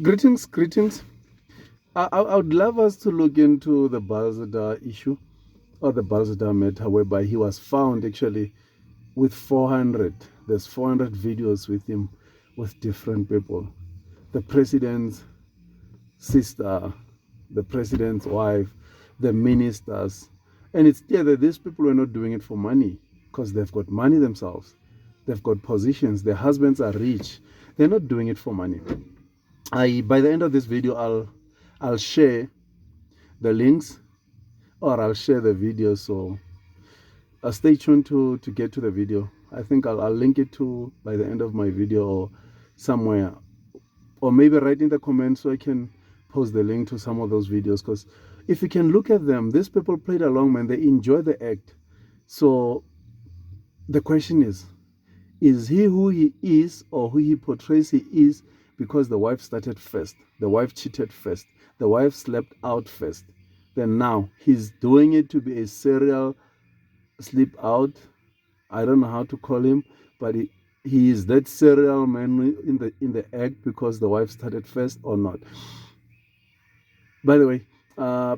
Greetings, greetings. I would love us to look into the Balthasar issue or the Balthasar matter, whereby he was found actually with 400. There's 400 videos with him with different people. The president's sister, the president's wife, the ministers. And it's clear that these people are not doing it for money because they've got money themselves. They've got positions. Their husbands are rich. They're not doing it for money. By the end of this video, I'll share the links or I'll share the video. So stay tuned to get to the video. I think I'll link it to by the end of my video or somewhere, or maybe write in the comments so I can post the link to some of those videos. Because if you can look at them, these people played along, man. They enjoy the act. So the question is he who he is or who he portrays he is because the wife started first, the wife cheated first, the wife slept out first, then now he's doing it to be a serial sleep out? I don't know how to call him, but he is that serial man in the act because the wife started first or not? By the way,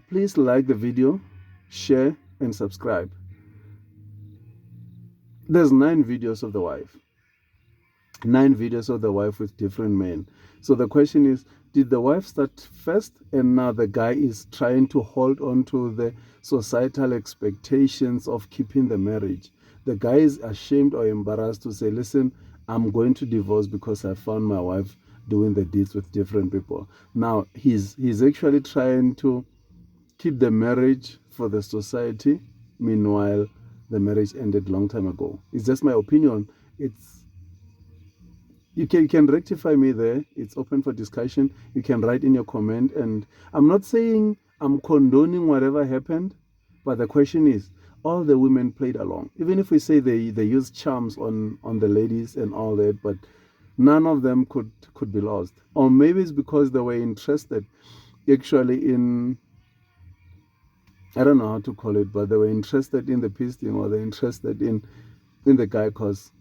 please like the video, share and subscribe. There's 9 videos of the wife, 9 videos of the wife with different men. So the question is, did the wife start first and now the guy is trying to hold on to the societal expectations of keeping the marriage? The guy is ashamed or embarrassed to say, listen, I'm going to divorce because I found my wife doing the deeds with different people. Now he's actually trying to keep the marriage for the society. Meanwhile, the marriage ended long time ago. It's just my opinion. You can rectify me there. It's open for discussion. You can write in your comment. And I'm not saying I'm condoning whatever happened, but the question is, all the women played along. Even if we say they used charms on the ladies and all that, but none of them could be lost. Or maybe it's because they were interested actually in, I don't know how to call it, but they were interested in the peace thing, or they're interested in the guy, because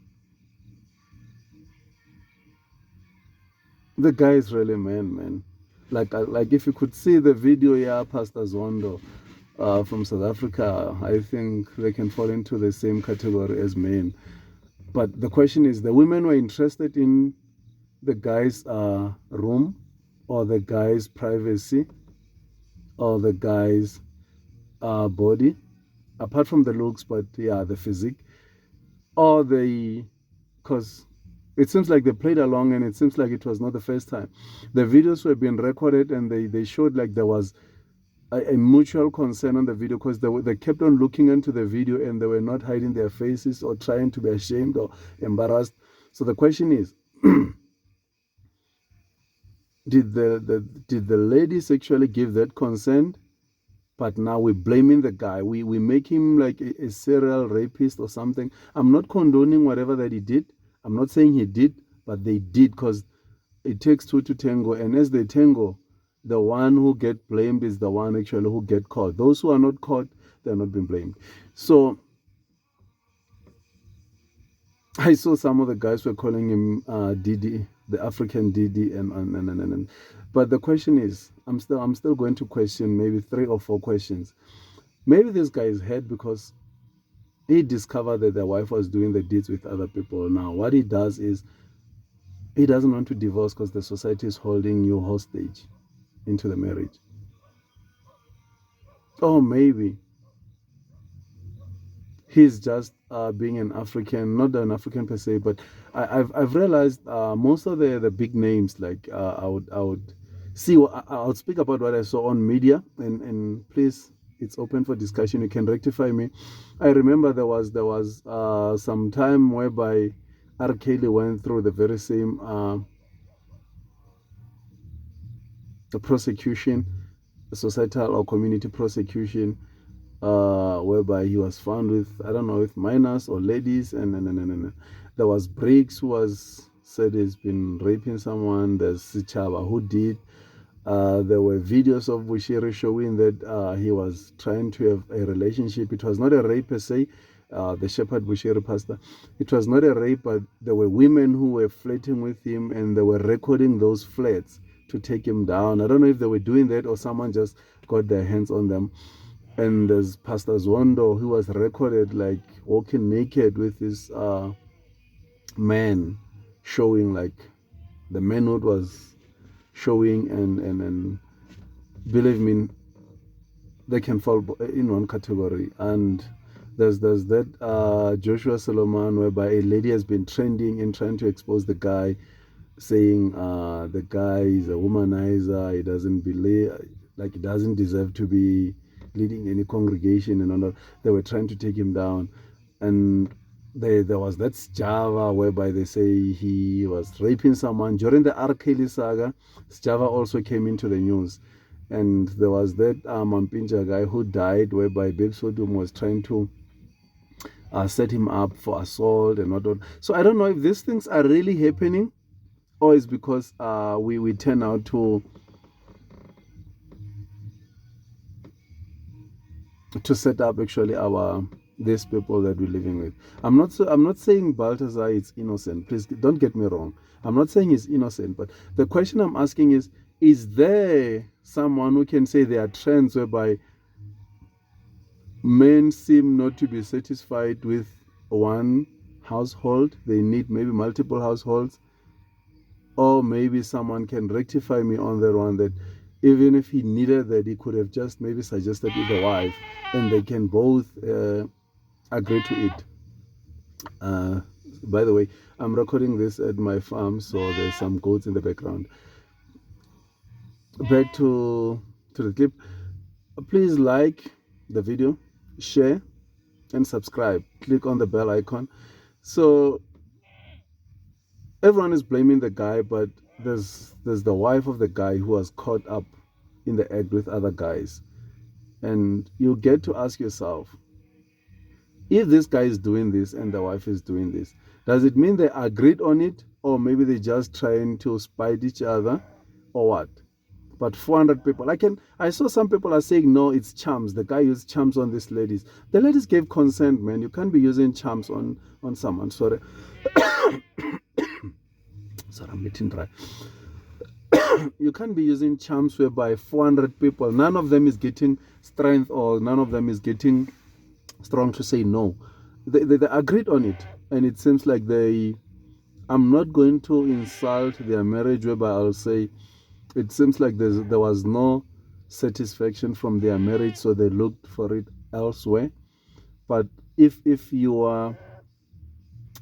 the guy is really man. Like if you could see the video, yeah, Pastor Zondo from South Africa, I think they can fall into the same category as men. But the question is, the women were interested in the guy's room, or the guy's privacy, or the guy's body, apart from the looks, but yeah, the physique, or because it seems like they played along, and it seems like it was not the first time. The videos were being recorded, and they showed like there was a mutual concern on the video, because they kept on looking into the video and they were not hiding their faces or trying to be ashamed or embarrassed. So the question is, did the ladies actually give that consent? But now we're blaming the guy. We make him like a serial rapist or something. I'm not condoning whatever that he did. I'm not saying he did, but they did, because it takes two to tango. And as they tango, the one who get blamed is the one actually who get caught. Those who are not caught, they're not being blamed. So I saw some of the guys were calling him Didi, the African Didi, and. But the question is, I'm still going to question maybe 3 or 4 questions. Maybe this guy is head because he discovered that the wife was doing the deeds with other people. Now, what he does is he doesn't want to divorce because the society is holding you hostage into the marriage. Or maybe he's just being an African, not an African per se, but I've realized most of the big names, like I would see, I would speak about what I saw on media, and please, it's open for discussion. You can rectify me. I remember there was some time whereby R. Kelly went through the very same the prosecution, societal or community prosecution, whereby he was found with, I don't know, with minors or ladies, and there was Briggs, who was said he's been raping someone. There's Sichaba, who did. There were videos of Bushiri showing that he was trying to have a relationship. It was not a rape per se. The Shepherd Bushiri pastor, it was not a rape, but there were women who were flirting with him, and they were recording those flirts to take him down. I don't know if they were doing that or someone just got their hands on them. And there's Pastor Zondo, who was recorded like walking naked with his man, showing like the manhood was showing, and believe me, they can fall in one category. And there's that Joshua Solomon, whereby a lady has been trending and trying to expose the guy, saying the guy is a womanizer, he doesn't believe, like he doesn't deserve to be leading any congregation and all that. They were trying to take him down. And there was that Java whereby they say he was raping someone. During the R. Kelly saga, Java also came into the news. And there was that Mampinja guy who died, whereby Babe Sodom was trying to set him up for assault and whatnot. So I don't know if these things are really happening, or it's because we turn out to set up actually our these people that we're living with. I'm not saying Baltasar is innocent. Please don't get me wrong. I'm not saying he's innocent, but the question I'm asking is there someone who can say there are trends whereby men seem not to be satisfied with one household, they need maybe multiple households? Or maybe someone can rectify me on that one, that even if he needed that, he could have just maybe suggested with the wife and they can both agree to it. By the way, I'm recording this at my farm, so there's some goats in the background. Back to the clip. Please like the video, share, and subscribe. Click on the bell icon. So everyone is blaming the guy, but there's the wife of the guy who was caught up in the act with other guys. And you get to ask yourself, if this guy is doing this and the wife is doing this, does it mean they agreed on it, or maybe they're just trying to spite each other, or what? But 400 people, I saw some people are saying no, it's charms. The guy used charms on these ladies. The ladies gave consent, man. You can't be using charms on someone. Sorry. Sorry, I'm getting dry. You can't be using charms whereby 400 people, none of them is getting strength, or none of them is getting strong to say no. They agreed on it, and it seems like I'm not going to insult their marriage, whereby I'll say it seems like there was no satisfaction from their marriage, so they looked for it elsewhere. But if you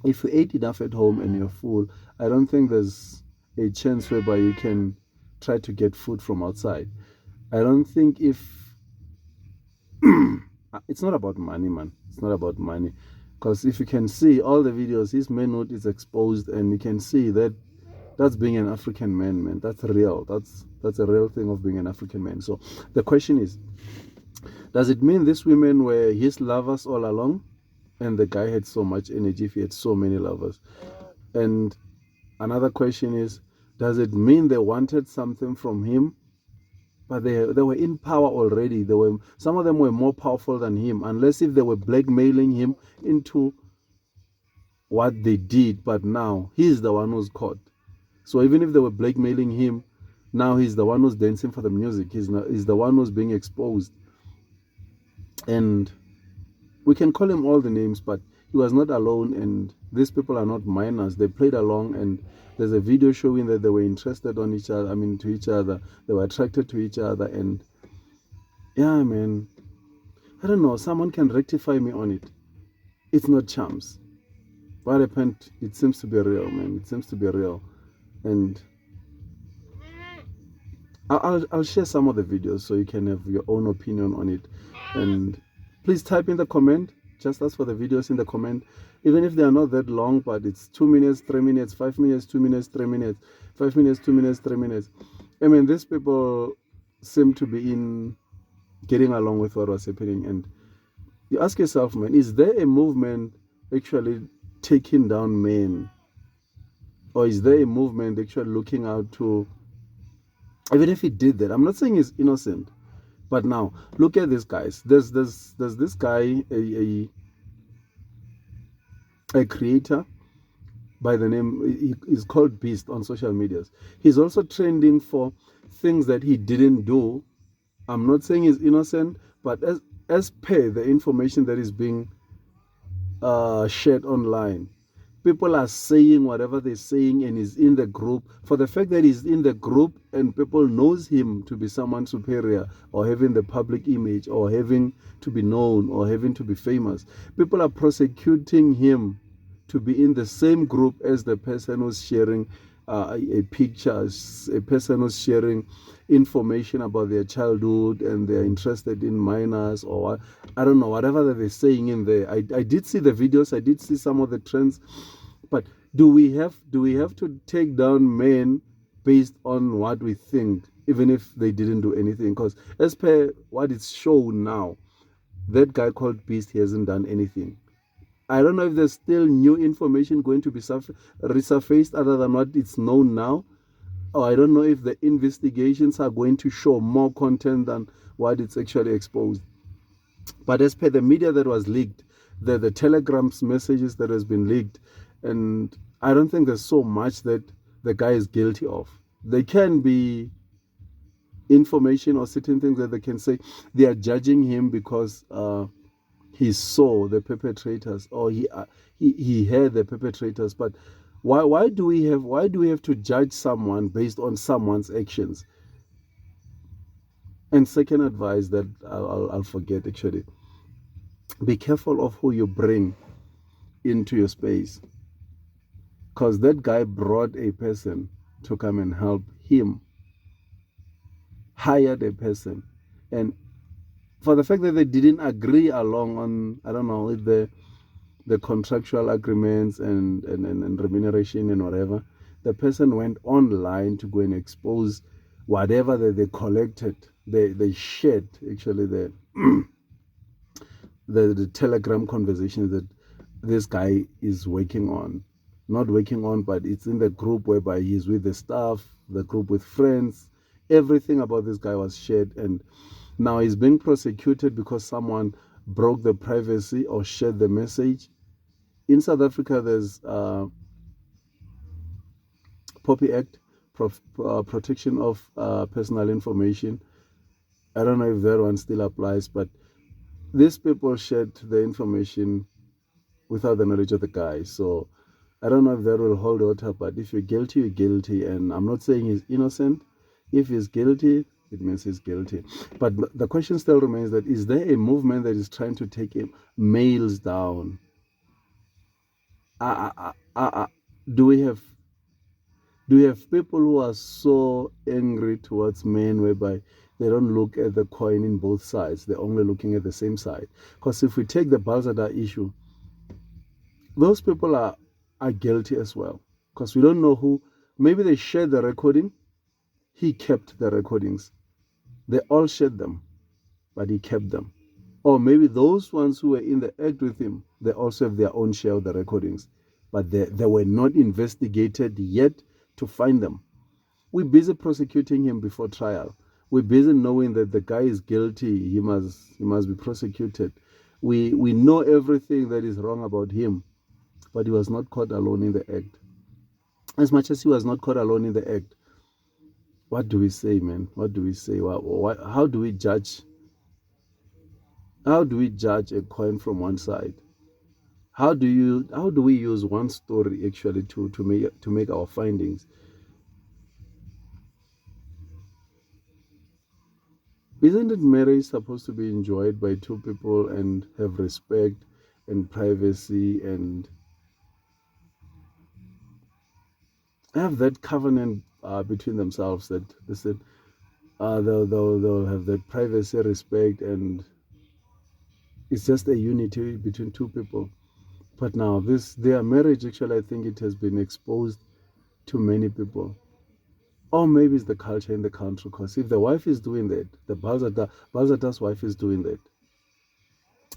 ate enough at home and you're full, I don't think there's a chance whereby you can try to get food from outside. I don't think if it's not about money, man. It's not about money. Because if you can see all the videos, his manhood is exposed, and you can see that that's being an African man, man. That's real. That's a real thing of being an African man. So the question is, does it mean these women were his lovers all along, and the guy had so much energy if he had so many lovers? And another question is, does it mean they wanted something from him, but they were in power already? Some of them were more powerful than him, unless if they were blackmailing him into what they did. But now he's the one who's caught. So even if they were blackmailing him, now he's the one who's dancing for the music. He's the one who's being exposed. And we can call him all the names, but he was not alone, and these people are not minors. They played along, and there's a video showing that they were interested on each other, to each other. They were attracted to each other, and yeah, man, I don't know, someone can rectify me on it. It's not charms. What happened, it seems to be real, man. It seems to be real. And I'll share some of the videos so you can have your own opinion on it. And please type in the comment. Just ask for the videos in the comment, even if they are not that long, but it's 2 minutes, 3 minutes, 5 minutes, 2 minutes, 3 minutes, 5 minutes, 2 minutes, 3 minutes. I mean, these people seem to be getting along with what was happening. And you ask yourself, man, is there a movement actually taking down men? Or is there a movement actually looking out to, even if he did that, I'm not saying he's innocent, but now look at these guys. There's this guy, a creator, by the name, he is called Beast on social medias. He's also trending for things that he didn't do. I'm not saying he's innocent, but as per the information that is being shared online, people are saying whatever they're saying, and he's in the group. For the fact that he's in the group and people knows him to be someone superior, or having the public image, or having to be known, or having to be famous, people are prosecuting him to be in the same group as the person who's sharing a picture, a person who's sharing information about their childhood, and they're interested in minors, or I don't know, whatever that they're saying in there. I did see the videos, I did see some of the trends, but do we have to take down men based on what we think, even if they didn't do anything? Because as per what is shown now, that guy called Beast, he hasn't done anything. I don't know if there's still new information going to be resurfaced other than what it's known now. Or I don't know if the investigations are going to show more content than what it's actually exposed. But as per the media that was leaked, the telegrams messages that has been leaked, and I don't think there's so much that the guy is guilty of. There can be information or certain things that they can say they are judging him because he saw the perpetrators, or he heard the perpetrators. But why do we have to judge someone based on someone's actions? And second advice that I'll forget actually: be careful of who you bring into your space, because that guy brought a person to come and help him, hired a person, and for the fact that they didn't agree along on, I don't know, with the contractual agreements and remuneration and whatever, the person went online to go and expose whatever that they collected. They shared actually the telegram conversations that this guy is working on, not working on, but it's in the group whereby he's with the staff, the group with friends. Everything about this guy was shared, and now he's being prosecuted because someone broke the privacy or shared the message. In South Africa, there's Poppy Act, protection of personal information. I don't know if that one still applies, but these people shared the information without the knowledge of the guy. So I don't know if that will hold water, but if you're guilty, you're guilty. And I'm not saying he's innocent. If he's guilty, it means he's guilty. But the question still remains: that is there a movement that is trying to take males down? Uh, uh, uh, uh, do we have people who are so angry towards men whereby they don't look at the coin in both sides, they're only looking at the same side? Because if we take the Balthasar issue, those people are guilty as well, because we don't know who. Maybe they shared the recording, he kept the recordings. They all shared them, but he kept them. Or maybe those ones who were in the act with him, they also have their own share of the recordings, but they were not investigated yet to find them. We're busy prosecuting him before trial. We're busy knowing that the guy is guilty. He must be prosecuted. We know everything that is wrong about him, but he was not caught alone in the act. As much as he was not caught alone in the act, what do we say, man? What do we say? How do we judge? How do we judge a coin from one side? How do we use one story actually to make our findings? Isn't it marriage supposed to be enjoyed by two people and have respect and privacy and have that covenant between themselves, that listen, they'll have that privacy, respect, and it's just a unity between two people. But now their marriage actually, I think it has been exposed to many people. Or maybe it's the culture in the country, because if the wife is doing that, the Balzatar's wife is doing that,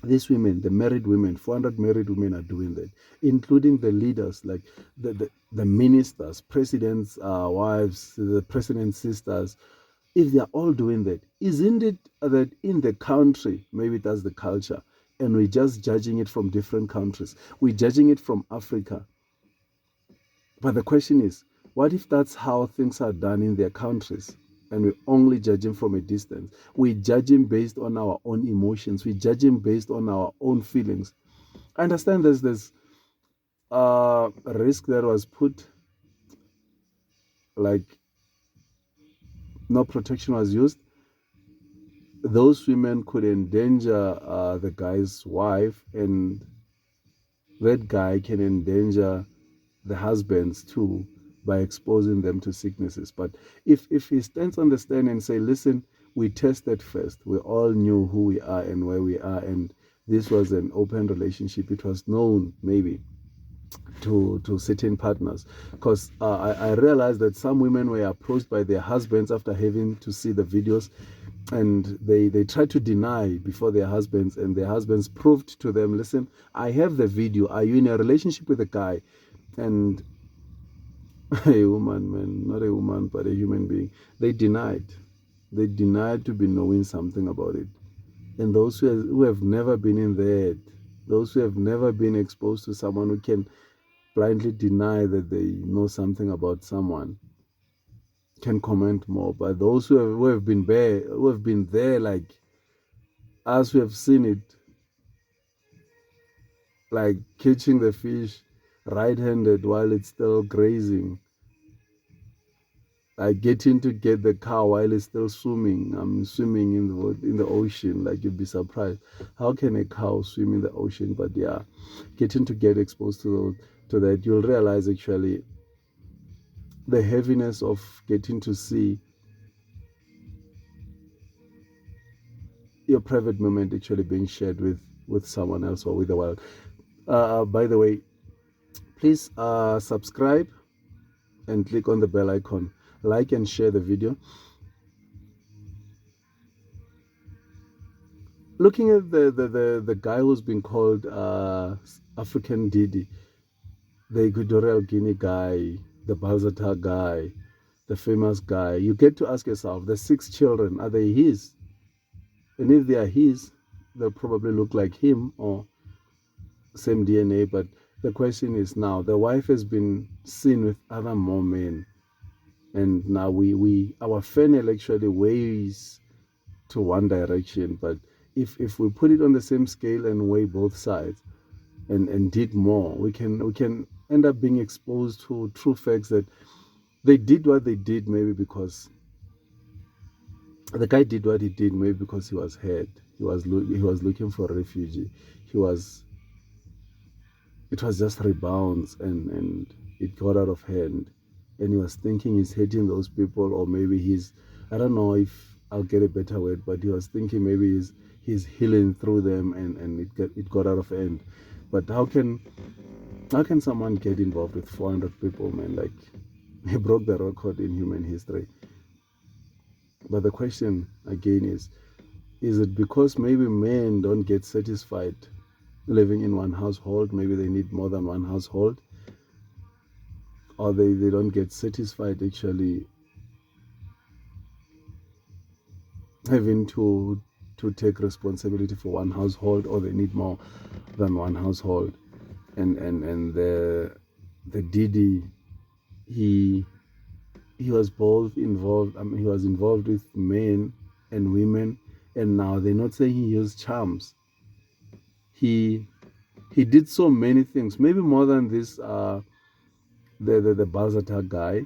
these women, the married women, 400 married women are doing that, including the leaders, like the ministers, presidents' wives, the president's sisters. If they are all doing that, isn't it that in the country, maybe that's the culture, and we're just judging it from different countries? We're judging it from Africa. But the question is, what if that's how things are done in their countries? And we're only judging from a distance. We're judging based on our own emotions. We're judging based on our own feelings. I understand there's this risk that was put, like no protection was used. Those women could endanger the guy's wife, and that guy can endanger the husbands too by exposing them to sicknesses. But if he stands on the stand and say, listen, we tested first, we all knew who we are and where we are, and this was an open relationship, it was known maybe to certain partners, because I realized that some women were approached by their husbands after having to see the videos, and they tried to deny before their husbands, and their husbands proved to them, listen, I have the video, are you in a relationship with a guy? And a woman, man, not a woman, but a human being, they denied to be knowing something about it. And those who have never been in that, those who have never been exposed to someone who can blindly deny that they know something about someone, can comment more. But those who have been there, like us who have seen it, like catching the fish right-handed while it's still grazing, like getting to get the cow while it's still swimming. I'm swimming in the ocean. Like you'd be surprised, how can a cow swim in the ocean? But yeah, getting to get exposed to that, you'll realize actually the heaviness of getting to see your private moment actually being shared with someone else or with the world. By the way, please subscribe and click on the bell icon, like and share the video. Looking at the guy who's been called African Didi, the Equatorial Guinea guy, the Balthasar guy, the famous guy, you get to ask yourself, the 6 children, are they his? And if they are his, they'll probably look like him or same DNA. But the question is, now the wife has been seen with other more men, and now we our funnel actually weighs to one direction. But if we put it on the same scale and weigh both sides, and did more, we can end up being exposed to true facts that they did what they did, maybe because the guy did what he did, maybe because he was hurt. He was looking for a refugee. He was It was just rebounds, and it got out of hand, and he was thinking he's hating those people, or maybe I don't know if I'll get a better word, but he was thinking maybe he's healing through them, and it got out of hand. But how can someone get involved with 400 people, man? Like, he broke the record in human history. But the question again is it because maybe men don't get satisfied living in one household? Maybe they need more than one household, or they don't get satisfied actually having to take responsibility for one household, or they need more than one household. And the Didi, he he was both involved. I mean, he was involved with men and women, and now they're not saying he used charms. He did so many things, maybe more than this the Balthasar guy.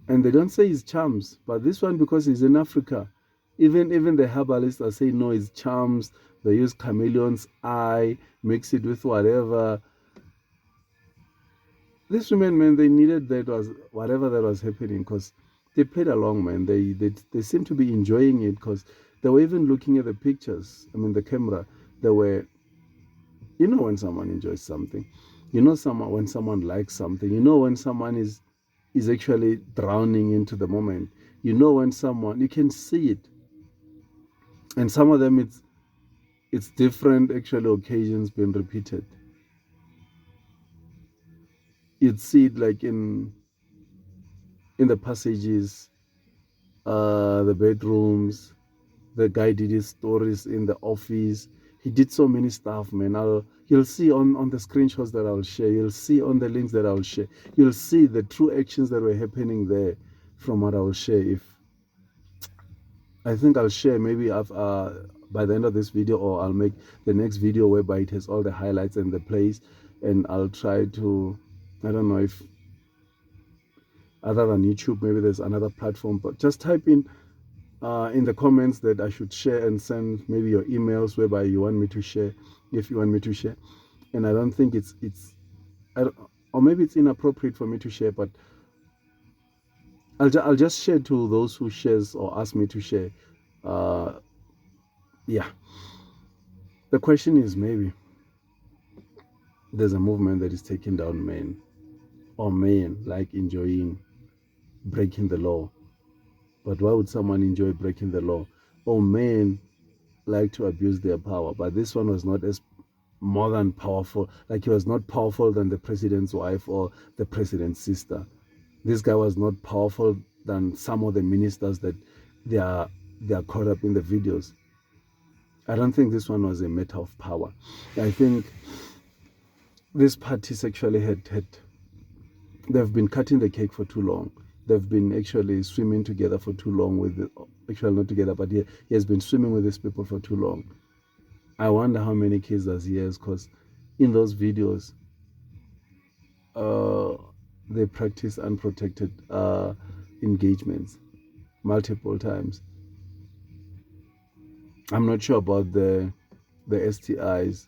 And they don't say it's charms, but this one, because he's in Africa, even the herbalists are saying no, it's charms. They use chameleon's eye, mix it with whatever. These women, man, they needed that, was whatever that was happening, because they played along, man. They seem to be enjoying it, because they were even looking at the pictures. I mean, the camera. They were, when someone enjoys something, someone when someone likes something, when someone is actually drowning into the moment. When someone, you can see it, and some of them, it's different actually occasions being repeated. You'd see it like in the passages, the bedrooms. The guy did his stories in the office. He did so many stuff, man. You'll see on the screenshots that I'll share, you'll see on the links that I'll share, you'll see the true actions that were happening there from what I'll share. If I think I'll share maybe by the end of this video, or I'll make the next video whereby it has all the highlights and the plays, and I'll try to, I don't know if other than YouTube, maybe there's another platform, but just type in the comments that I should share and send maybe your emails whereby you want me to share, if you want me to share. And I don't think it's I don't, or maybe it's inappropriate for me to share, but I'll just share to those who shares or ask me to share. Yeah, the question is, maybe there's a movement that is taking down men, or men like enjoying breaking the law. But why would someone enjoy breaking the law? Or men like to abuse their power. But this one was not as more than powerful. Like, he was not powerful than the president's wife or the president's sister. This guy was not powerful than some of the ministers that they are caught up in the videos. I don't think this one was a matter of power. I think these parties actually they've been cutting the cake for too long. They've been actually swimming together for too long actually not together, but he has been swimming with these people for too long. I wonder how many kids does he has, because in those videos, uh, they practice unprotected engagements multiple times. I'm not sure about the STIs,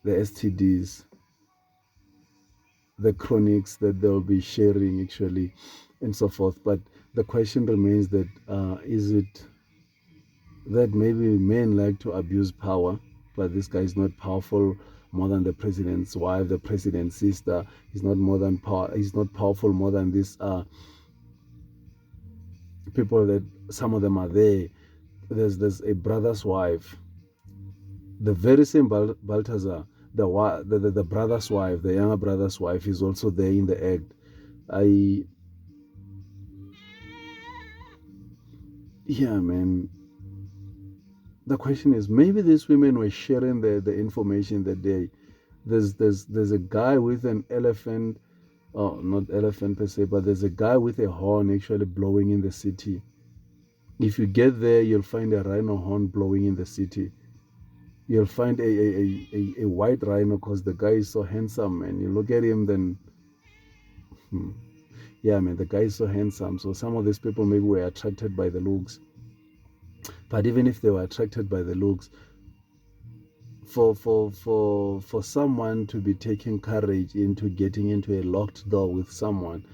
the STDs, the chronics that they'll be sharing actually, and so forth. But the question remains that is it that maybe men like to abuse power, but this guy is not powerful more than the president's wife, the president's sister. He's not more than power. He's not powerful more than these people that some of them are there. There's a brother's wife, the very same Baltasar, the brother's wife, the younger brother's wife, is also there in the act. I Yeah, man. The question is, maybe these women were sharing the information that there's a guy with an elephant, oh, not elephant per se, but there's a guy with a horn actually blowing in the city. If you get there, you'll find a rhino horn blowing in the city. You'll find a white rhino, because the guy is so handsome, man. You look at him, then yeah, man, the guy is so handsome. So some of these people maybe were attracted by the looks. But even if they were attracted by the looks, for someone to be taking courage into getting into a locked door with someone,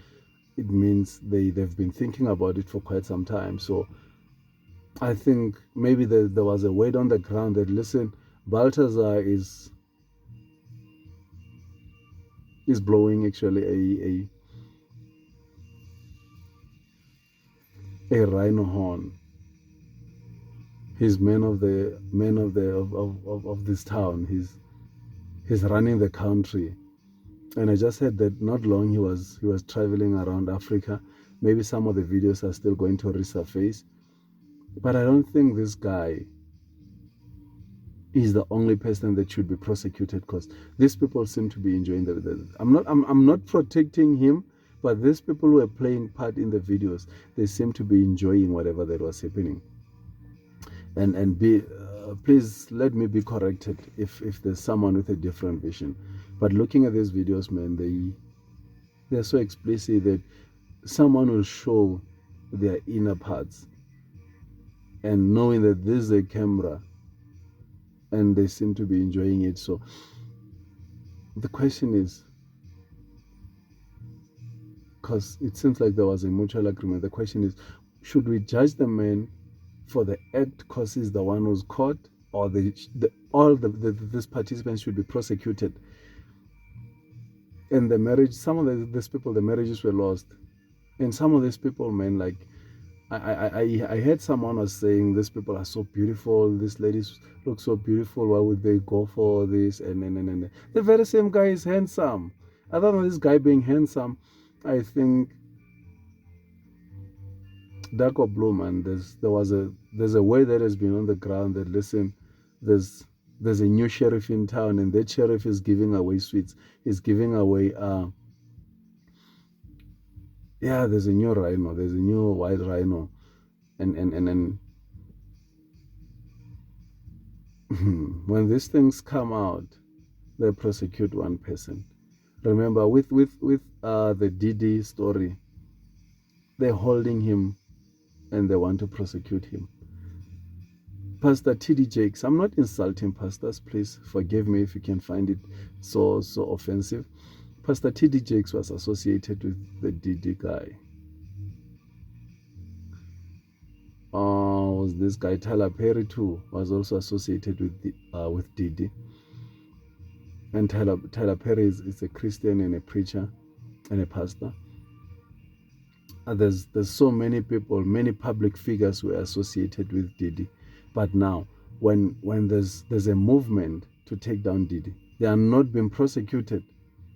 it means they've been thinking about it for quite some time. So I think maybe there was a word on the ground that, listen, Baltasar is blowing actually a rhino horn. He's man of this town. He's running the country. And I just heard that not long he was traveling around Africa. Maybe some of the videos are still going to resurface. But I don't think this guy is the only person that should be prosecuted, because these people seem to be enjoying I'm not protecting him, but these people who are playing part in the videos, they seem to be enjoying whatever that was happening. And be please let me be corrected if there's someone with a different vision. But looking at these videos, man, they're so explicit that someone will show their inner parts, and knowing that this is a camera, and they seem to be enjoying it. So the question is, because it seems like there was a mutual agreement, the question is, should we judge the man for the act because he's the one who's caught, or all these participants should be prosecuted? And the marriage, some of these people, the marriages were lost. And some of these people, man, like, I heard someone was saying these people are so beautiful, these ladies look so beautiful, why would they go for this? And the very same guy is handsome. Other than this guy being handsome, I think, dark or blue, man, there's a word that has been on the ground that, listen, there's there's a new sheriff in town, and that sheriff is giving away sweets. He's giving away yeah, there's a new rhino, there's a new white rhino, and when these things come out, they prosecute one person. Remember, with the Didi story, they're holding him and they want to prosecute him. Pastor T.D. Jakes, I'm not insulting pastors, please forgive me if you can find it so offensive. Pastor T.D. Jakes was associated with the Didi guy. Was this guy Tyler Perry too? Was also associated with Didi. And Tyler Perry is a Christian and a preacher and a pastor. There's so many people, many public figures were associated with Didi. But now, when there's a movement to take down Didi, they are not being prosecuted.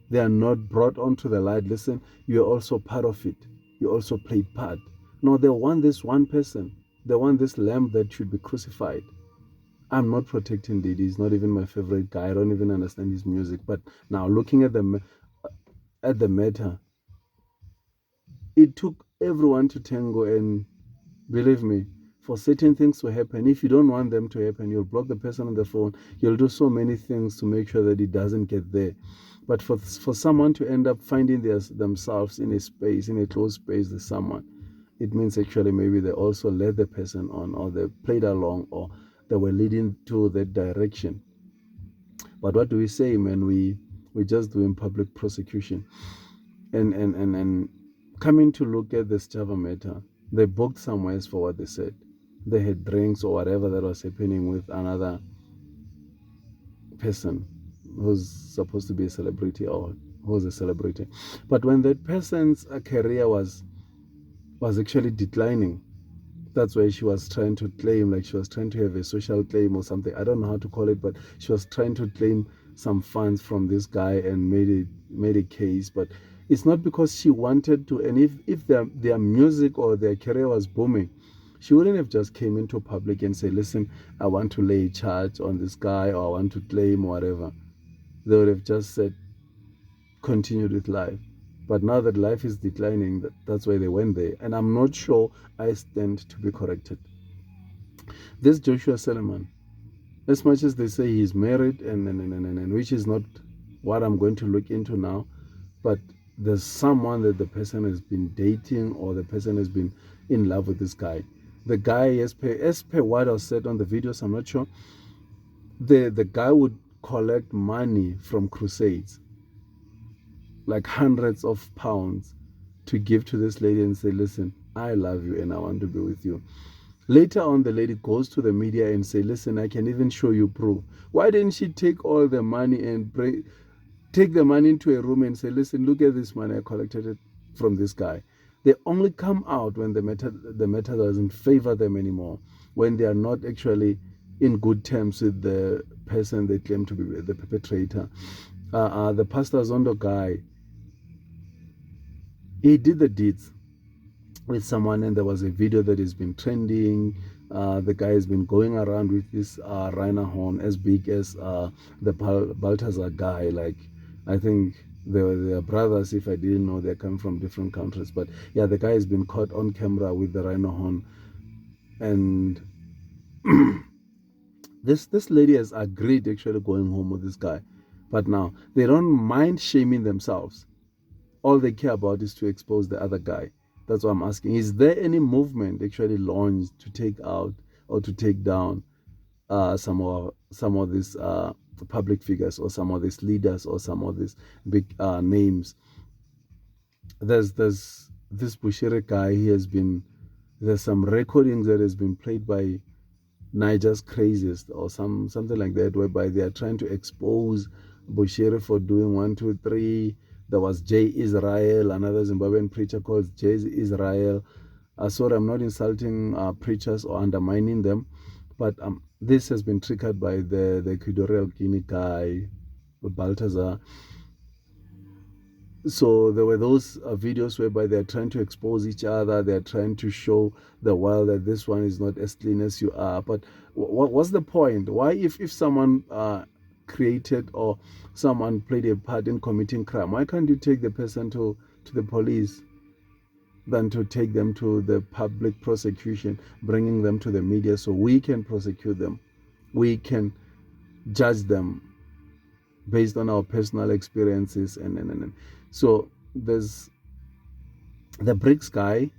They are not brought onto the light. Listen, you are also part of it. You also played part. No, they want this one person. They want this lamb that should be crucified. I'm not protecting Didi. He's not even my favorite guy. I don't even understand his music. But now, looking at the matter, it took everyone to tango, and believe me, for certain things to happen, if you don't want them to happen, you'll block the person on the phone. You'll do so many things to make sure that it doesn't get there. But for someone to end up finding themselves in a space, in a closed space with someone, it means actually maybe they also led the person on, or they played along, or they were leading to that direction. But what do we say, man? We just doing public prosecution. And coming to look at this Java matter, they booked somewhere for what they said. They had drinks or whatever that was happening with another person who's supposed to be a celebrity, or who's a celebrity. But when that person's career was actually declining, that's why she was trying to claim, like she was trying to have a social claim or something. I don't know how to call it, but she was trying to claim some funds from this guy and made a case. But it's not because she wanted to. And if their music or their career was booming, she wouldn't have just came into public and say, listen, I want to lay a charge on this guy, or I want to claim whatever. They would have just said, continued with life. But now that life is declining, that's why they went there. And I'm not sure I stand to be corrected. This Joshua Solomon, as much as they say he's married, and which is not what I'm going to look into now, but there's someone that the person has been dating, or the person has been in love with this guy. The guy, as per what was said on the videos, I'm not sure, the guy would collect money from crusades, like hundreds of pounds, to give to this lady and say, listen, I love you and I want to be with you. Later on, the lady goes to the media and say, listen, I can even show you proof. Why didn't she take all the money and take the money into a room and say, listen, look at this money, I collected it from this guy. They only come out when the matter doesn't favor them anymore, when they are not actually in good terms with the person they claim to be the perpetrator. The Pastor Zondo guy, he did the deeds with someone, and there was a video that has been trending. The guy has been going around with this rhino horn as big as the Baltasar guy. Like, I think they're brothers. If I didn't know, they're coming from different countries. But yeah, the guy has been caught on camera with the rhino horn, and this lady has agreed actually going home with this guy. But now they don't mind shaming themselves. All they care about is to expose the other guy. That's what I'm asking. Is there any movement actually launched to take out or to take down some of these public figures, or some of these leaders, or some of these big names? There's this Bushiri guy. There's some recordings that has been played by Niger's Craziest, or something like that, whereby they are trying to expose Bushiri for doing 1, 2, 3. There was Jay Israel, another Zimbabwean preacher called Jay Israel. Sorry, I'm not insulting preachers or undermining them, but this has been triggered by the Equatorial Guinea guy, Baltasar. So there were those videos whereby they're trying to expose each other, they're trying to show the world that this one is not as clean as you are. But what's the point? Why, if someone created or someone played a part in committing crime, why can't you take the person to the police than to take them to the public prosecution, bringing them to the media so we can prosecute them, we can judge them based on our personal experiences, and. So there's the bricks guy.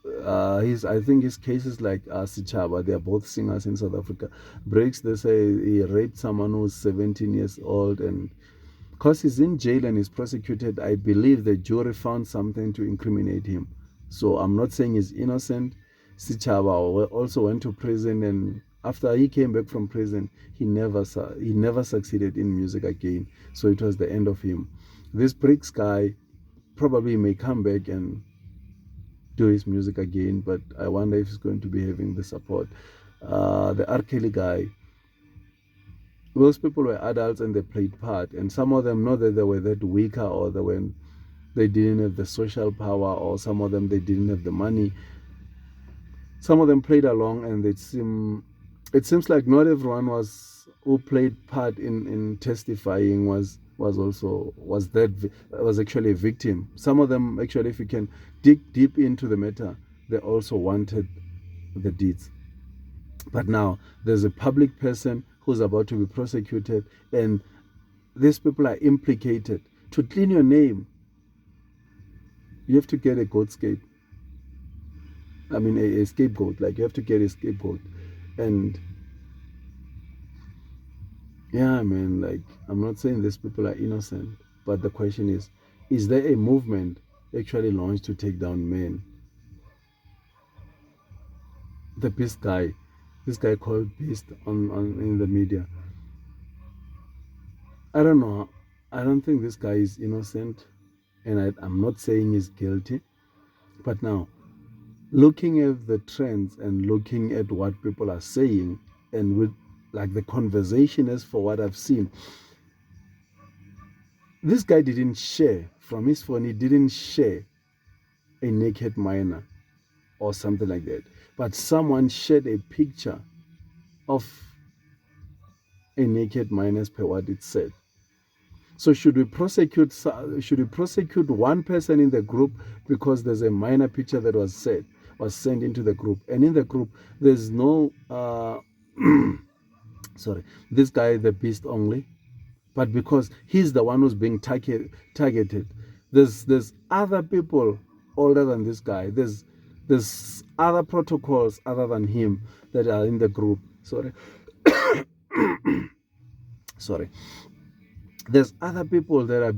His I think his case is like Sichaba. They are both singers in South Africa. Bricks, they say he raped someone who's 17 years old, and because he's in jail and he's prosecuted, I believe the jury found something to incriminate him. So I'm not saying he's innocent. Sichaba also went to prison, and after he came back from prison, he never succeeded in music again. So it was the end of him. This bricks guy probably may come back and do his music again, but I wonder if he's going to be having the support. The R. Kelly guy, those people were adults and they played part, and some of them, not that they were that weaker or they didn't have the social power, or some of them they didn't have the money. Some of them played along, and it seems like not everyone was who played part in testifying was actually a victim. Some of them actually, if you can dig deep into the matter, they also wanted the deeds. But now there's a public person who's about to be prosecuted, and these people are implicated. To clean your name, you have to get a goat scape. I mean, a scapegoat. Like, you have to get a scapegoat. And yeah, I mean, like, I'm not saying these people are innocent, but the question is there a movement actually launched to take down men? The Beast guy, this guy called Beast on in the media. I don't know. I don't think this guy is innocent, and I'm not saying he's guilty. But now, looking at the trends and looking at what people are saying, and with like the conversation as for what I've seen, this guy didn't share from his phone, he didn't share a naked minor or something like that. But someone shared a picture of a naked minor as per what it said. So should we prosecute one person in the group because there's a minor picture that was sent into the group, and in the group there's no sorry, this guy the Beast only, but because he's the one who's being targeted, there's other people older than this guy. There's other protocols other than him that are in the group. Sorry, there's other people that are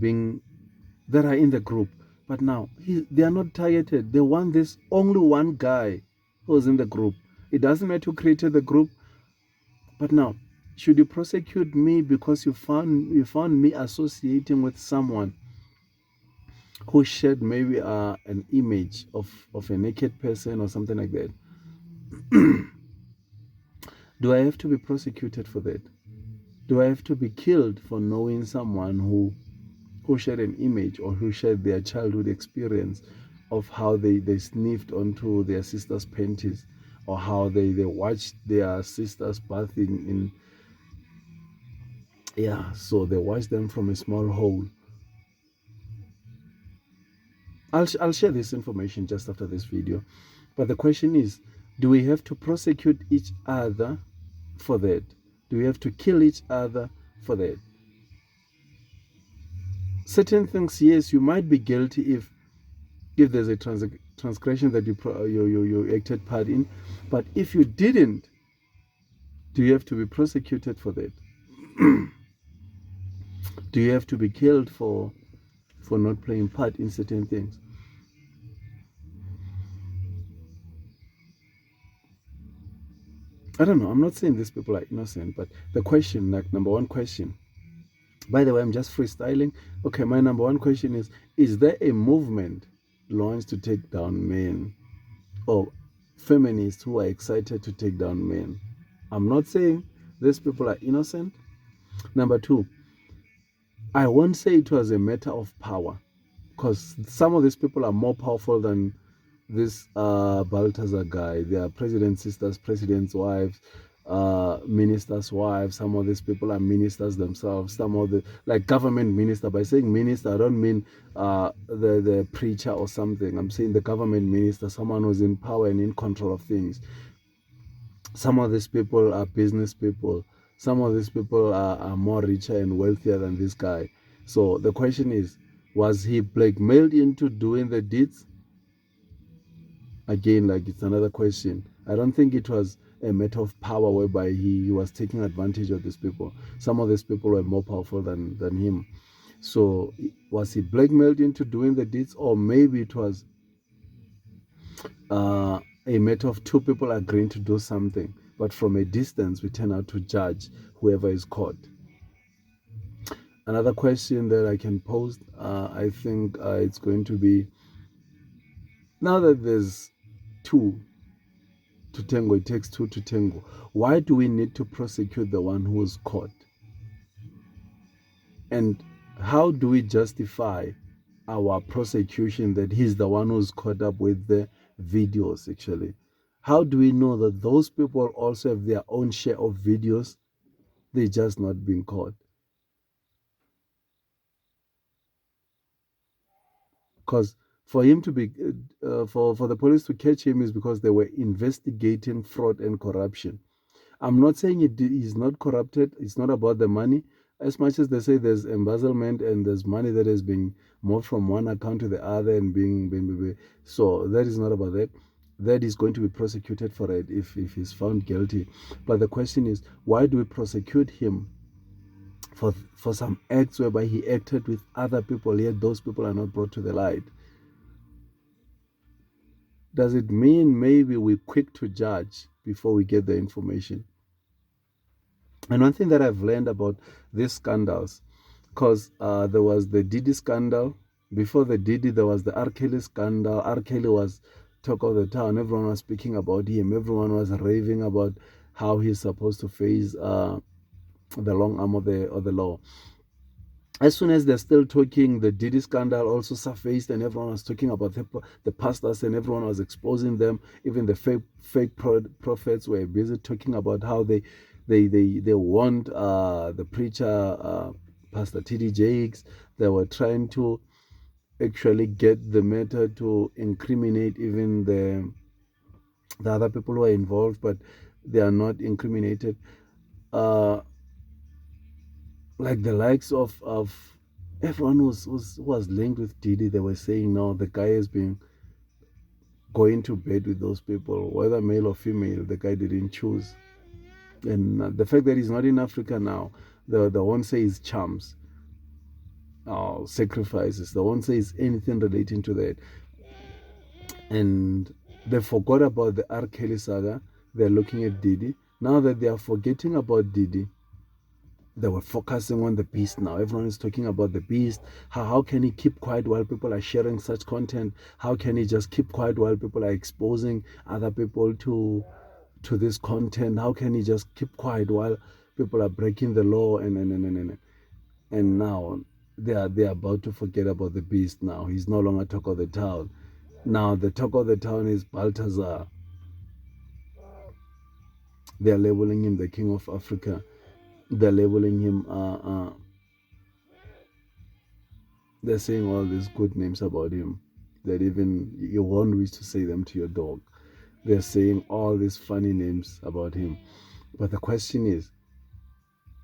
in the group, but now they are not targeted. They want this only one guy who's in the group. It doesn't matter who created the group, but now, should you prosecute me because you found me associating with someone who shared maybe an image of a naked person or something like that? Do I have to be prosecuted for that? Do I have to be killed for knowing someone who shared an image or who shared their childhood experience of how they sniffed onto their sister's panties, or how they watched their sisters bathing in, yeah, so they watched them from a small hole. I'll share this information just after this video. But the question is, do we have to prosecute each other for that? Do we have to kill each other for that? Certain things, yes, you might be guilty if there's a transgression that you acted part in. But if you didn't, do you have to be prosecuted for that? Do you have to be killed for not playing part in certain things? I don't know. I'm not saying these people are innocent, but the question, like, number one question. By the way, I'm just freestyling. Okay, my number one question is there a movement launched to take down men, or feminists who are excited to take down men? I'm not saying these people are innocent. Number two, I won't say it was a matter of power, because some of these people are more powerful than this Baltasar guy. They are president's sisters, president's wives, ministers' wives. Some of these people are ministers themselves. Some of the like government minister. By saying minister, I don't mean the preacher or something. I'm saying the government minister, someone who's in power and in control of things. Some of these people are business people. Some of these people are more richer and wealthier than this guy. So the question is, was he blackmailed into doing the deeds? Again, like it's another question. I don't think it was a matter of power whereby he was taking advantage of these people. Some of these people were more powerful than him. So was he blackmailed into doing the deeds, or maybe it was a matter of two people agreeing to do something, but from a distance we turn out to judge whoever is caught. Another question that I can pose, I think it's going to be, now that there's two to tango, it takes two to tango. Why do we need to prosecute the one who was caught? And how do we justify our prosecution that he's the one who's caught up with the videos actually? How do we know that those people also have their own share of videos? They're just not being caught. Because for him to be, for the police to catch him is because they were investigating fraud and corruption. I'm not saying he's not corrupted. It's not about the money. As much as they say there's embezzlement and there's money that is being moved from one account to the other and so that is not about that. That is going to be prosecuted for it if he's found guilty. But the question is, why do we prosecute him for some acts whereby he acted with other people, yet those people are not brought to the light? Does it mean maybe we're quick to judge before we get the information? And one thing that I've learned about these scandals, because there was the Diddy scandal. Before the Diddy, there was the R. Kelly scandal. R. Kelly was talk of the town. Everyone was speaking about him. Everyone was raving about how he's supposed to face the long arm of the law. As soon as they're still talking, the Diddy scandal also surfaced, and everyone was talking about the pastors, and everyone was exposing them. Even the fake prophets were busy talking about how they want the preacher, Pastor T.D. Jakes. They were trying to actually get the matter to incriminate even the other people who are involved, but they are not incriminated. Uh, like the likes of everyone was linked with Didi, they were saying no, the guy has been going to bed with those people, whether male or female. The guy didn't choose, and the fact that he's not in Africa now, the one says charms, sacrifices. The one says anything relating to that, and they forgot about the R. Kelly saga. They're looking at Didi now that they are forgetting about Didi. They were focusing on the beast now. Everyone is talking about the beast. How can he keep quiet while people are sharing such content? How can he just keep quiet while people are exposing other people to this content? How can he just keep quiet while people are breaking the law? And now they are about to forget about the beast now. He's no longer talk of the town. Now the talk of the town is Baltasar. They are labeling him the king of Africa. They're labeling him they're saying all these good names about him that even you won't wish to say them to your dog. They're saying all these funny names about him. But the question is,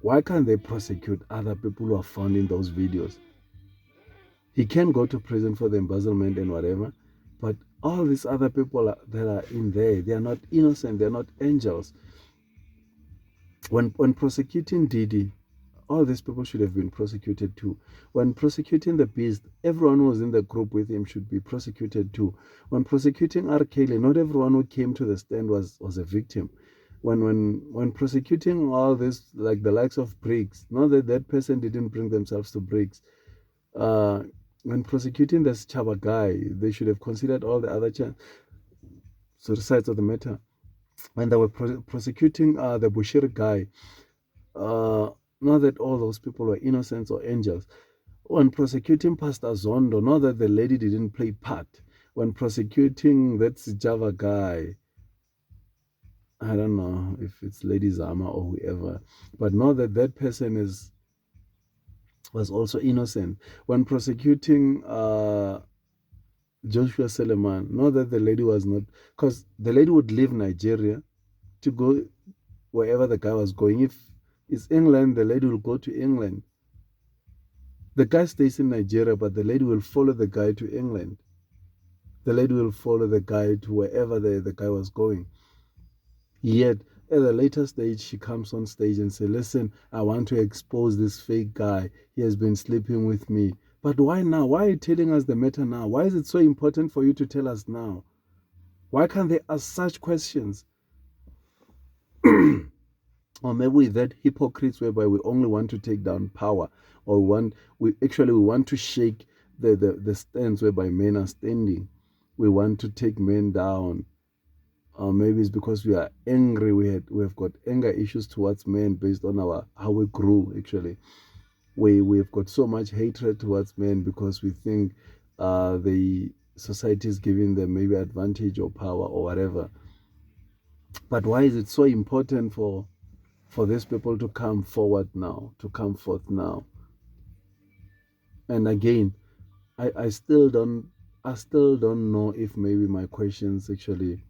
why can't they prosecute other people who are found in those videos? He can go to prison for the embezzlement and whatever, but all these other people that are in there, they are not innocent, they're not angels. When prosecuting Didi, all these people should have been prosecuted too. When prosecuting the beast, everyone who was in the group with him should be prosecuted too. When prosecuting R. Kelly, not everyone who came to the stand was a victim. When prosecuting all this, like the likes of Briggs, not that that person didn't bring themselves to Briggs. Uh, when prosecuting this Chaba guy, they should have considered all the other sides of the matter. When they were prosecuting the Bushiri guy, uh, Not that all those people were innocents or angels. When prosecuting Pastor Zondo, not that the lady didn't play part. When prosecuting that Java guy, I don't know if it's Lady Zama or whoever, but not that that person is was also innocent. When prosecuting Joshua Seleman, not that the lady was not, because the lady would leave Nigeria to go wherever the guy was going. If it's England, the lady will go to England. The guy stays in Nigeria, but the lady will follow the guy to England. The lady will follow the guy to wherever the guy was going. Yet, at a later stage, she comes on stage and says, listen, I want to expose this fake guy. He has been sleeping with me. But why now? Why are you telling us the matter now? Why is it so important for you to tell us now? Why can't they ask such questions? Or maybe with that hypocrites whereby we only want to take down power, or we want to shake the stands whereby men are standing. We want to take men down. Or maybe it's because we are angry. We have got anger issues towards men based on our how we grew. Actually, we've got so much hatred towards men because we think the society is giving them maybe advantage or power or whatever. But why is it so important for these people to come forward now, to come forth now? And again, I still don't know if maybe my questions actually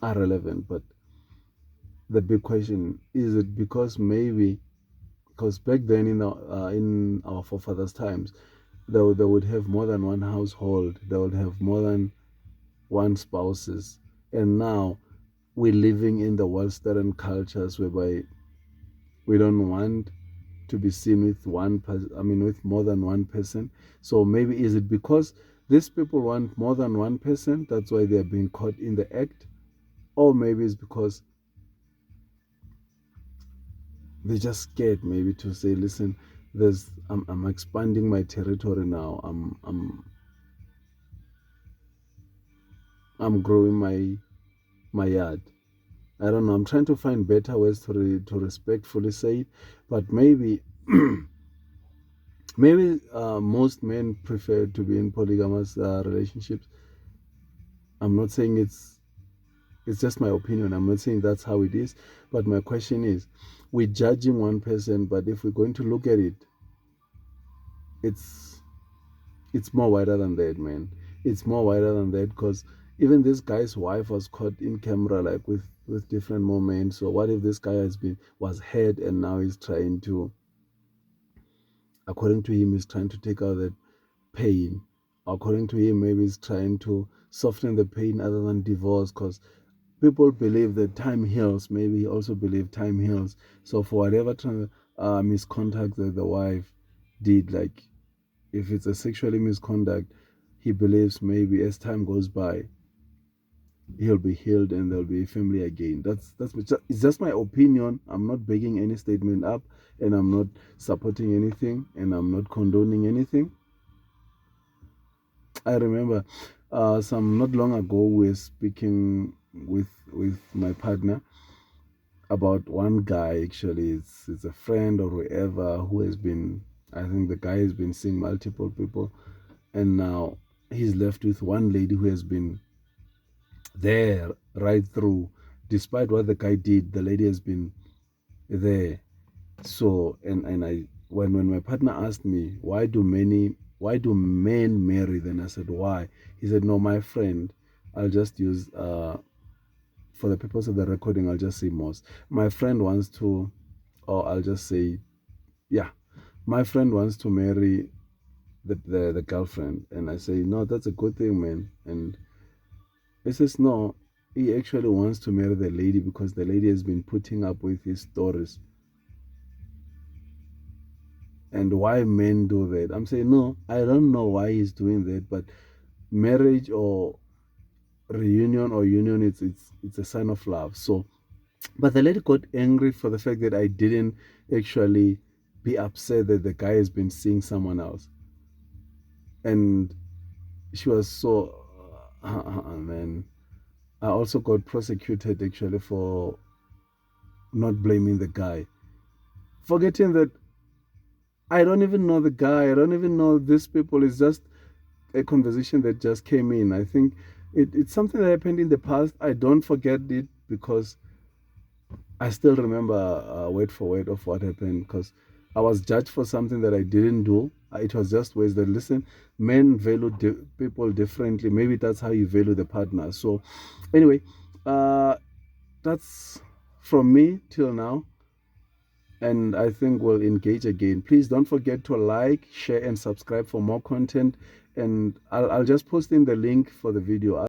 are relevant. But the big question is, it because maybe because back then in our forefathers' times, they would have more than one household, they would have more than one spouses, and now we're living in the Western cultures whereby we don't want to be seen with one person, I mean with more than one person. So maybe is it because these people want more than one person, that's why they're being caught in the act? Or maybe it's because they're just scared maybe to say, listen, I'm expanding my territory now. I'm growing my yard. I don't know. I'm trying to find better ways to respectfully say it, but maybe maybe most men prefer to be in polygamous relationships. I'm not saying it's just my opinion. I'm not saying that's how it is, but my question is, we're judging one person, but if we're going to look at it, it's it's more wider than that, man. It's more wider than that because even this guy's wife was caught in camera, like with different moments. So what if this guy was hurt and now he's trying to, according to him, he's trying to take out that pain. According to him, maybe he's trying to soften the pain other than divorce, because people believe that time heals. Maybe he also believed time heals. So for whatever misconduct that the wife did, like if it's a sexually misconduct, he believes maybe as time goes by, he'll be healed and there'll be a family again. It's just my opinion. I'm not backing any statement up, and I'm not supporting anything, and I'm not condoning anything. I remember some not long ago we were speaking with my partner about one guy. Actually, it's a friend or whoever who has been. I think the guy has been seeing multiple people, and now he's left with one lady who has been there right through. Despite what the guy did, the lady has been there. So and I when my partner asked me why do men marry, then I said why. He said, no, my friend, I'll just use for the purpose of the recording, I'll just say most. My friend wants to, or I'll just say, yeah, my friend wants to marry the girlfriend. And I say, no, that's a good thing, man. And he says, no, he actually wants to marry the lady because the lady has been putting up with his stories. And why men do that? I'm saying, no, I don't know why he's doing that, but marriage or reunion or union, it's a sign of love. So, but the lady got angry for the fact that I didn't actually be upset that the guy has been seeing someone else. And she was so, man. I also got prosecuted actually for not blaming the guy. forgetting that I don't even know the guy. I don't even know these people. It's just a conversation that just came in. I think it's something that happened in the past. I don't forget it because I still remember word for word of what happened because I was judged for something that I didn't do. It was just ways that, listen, men value people differently. Maybe that's how you value the partner. So, anyway, uh, that's from me till now. And I think we'll engage again. Please don't forget to like, share, and subscribe for more content. And I'll just post in the link for the video.